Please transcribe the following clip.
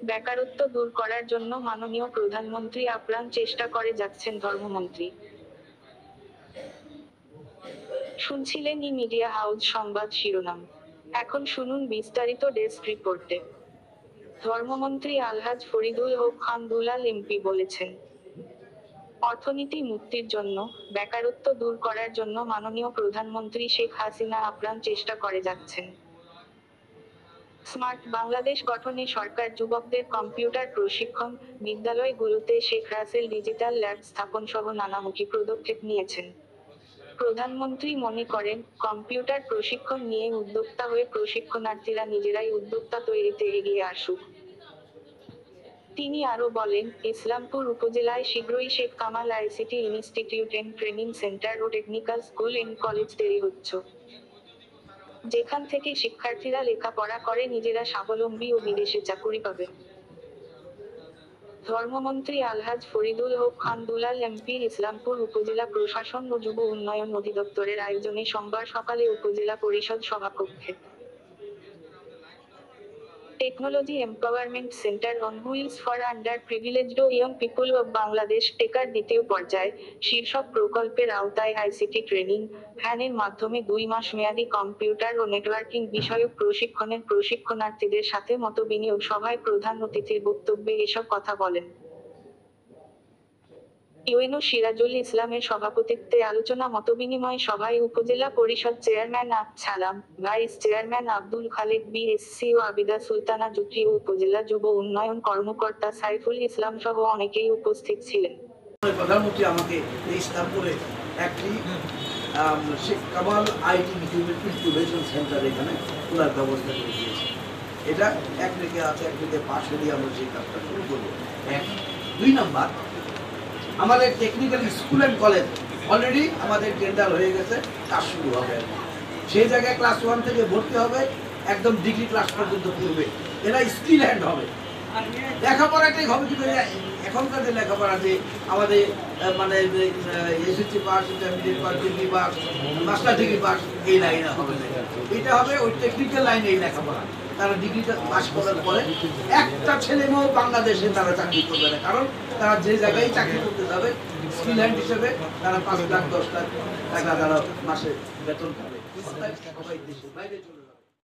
বেকারত্ব দূর করার জন্য মাননীয় প্রধানমন্ত্রী আপ্রাণ চেষ্টা করে যাচ্ছেন ধর্মমন্ত্রী। শুনছিলেন মিডিয়া হাউস সংবাদ শিরোনাম। এখন শুনুন বিস্তারিত ডেস্ক রিপোর্টে। ধর্মমন্ত্রী আলহাজ ফরিদুল হক খান দুলাল এমপি বলেছেন, অর্থনীতি মুক্তির জন্য, বেকারত্ব দূর করার জন্য মাননীয় প্রধানমন্ত্রী শেখ হাসিনা আপ্রাণ চেষ্টা করে যাচ্ছেন। স্মার্ট বাংলাদেশ গঠনে সরকার যুবকদের কম্পিউটার প্রশিক্ষণ, বিদ্যালয়গুলোতে শেখ রাসেল ডিজিটাল ল্যাব স্থাপন সহ নানামুখী পদক্ষেপ নিয়েছেন। প্রধানমন্ত্রী মনে করেন, কম্পিউটার প্রশিক্ষণ নিয়ে উদ্যোক্তা হয়ে প্রশিক্ষণার্থীরা নিজেরাই উদ্যোক্তা তৈরিতে এগিয়ে আসুক। তিনি আরও বলেন, ইসলামপুর উপজেলায় শীঘ্রই Sheikh Kamal ICT institute and training centre ও টেকনিক্যাল স্কুল এন্ড কলেজ তৈরি হচ্ছে, যেখান থেকে শিক্ষার্থীরা লেখাপড়া করে নিজেরা স্বাবলম্বী ও বিদেশে চাকুরি পাবে। ধর্মমন্ত্রী আলহাজ ফরিদুল হক খান দুলাল এমপি ইসলামপুর উপজেলা প্রশাসন ও যুব উন্নয়ন অধিদপ্তরের আয়োজনে সোমবার সকালে উপজেলা পরিষদ সভাকক্ষে technology empowerment centre on wheels for underprivileged ও ইয়ং পিপল অব বাংলাদেশ টেকার দ্বিতীয় পর্যায় শীর্ষক প্রকল্পের আওতায় আইসিটি ট্রেনিং ভ্যানের মাধ্যমে 2 মাস মেয়াদী কম্পিউটার ও নেটওয়ার্কিং বিষয়ক প্রশিক্ষণের প্রশিক্ষণার্থীদের সাথে মতবিনিয়োগ সভায় প্রধান অতিথির বক্তব্যে এসব কথা বলেন। ইউএনও সিরাজুল ইসলামের সভাপতিত্বে আলোচনা মতবিনিময় সভায় উপজেলা পরিষদ chairman Salam, vice chairman Abdul Khaleque BSc ও আবিদা সুলতানা জুটি ও উপজেলা যুব উন্নয়ন কর্মকর্তা সাইফুল ইসলাম সহ অনেকেই উপস্থিত ছিলেন। প্রধানমন্ত্রী আমাকে এই ইসলামপুরে একটি Sheikh Kamal IT incubation centre এখানে খোলার ব্যবস্থা করে দিয়েছে। এটা একদিকে আছে, একদিকে পাশে দিয়ে আমরা সেই কাজটা শুরু করবো। 2 নম্বর, আমাদের technical school and college already আমাদের টেন্ডার হয়ে গেছে, কাজ শুরু হবে। সেই জায়গায় ক্লাস 1 থেকে ভর্তি হবে, একদম ডিগ্রি ক্লাস পর্যন্ত পড়বে। এরা স্কিল হ্যান্ড হবে, লেখাপড়াটাই হবে। কিন্তু এখনকার যে লেখাপড়া যে আমাদের মানে SSC pass, intermediate pass, degree pass, master degree pass, এই লাইনে হবে। এটা হবে ওই টেকনিক্যাল লাইনে এই লেখাপড়া। তারা ডিগ্রিটা পাস করার পরে একটা ছেলে মেয়েও বাংলাদেশে তারা চাকরি করবে না, কারণ তারা যে জায়গায় চাকরি করতে যাবে স্কিল হ্যান্ড হিসেবে তারা 5 লাখ 10 লাখ টাকা তারা মাসে বেতন পাবে। সবাই দেশের বাইরে চলে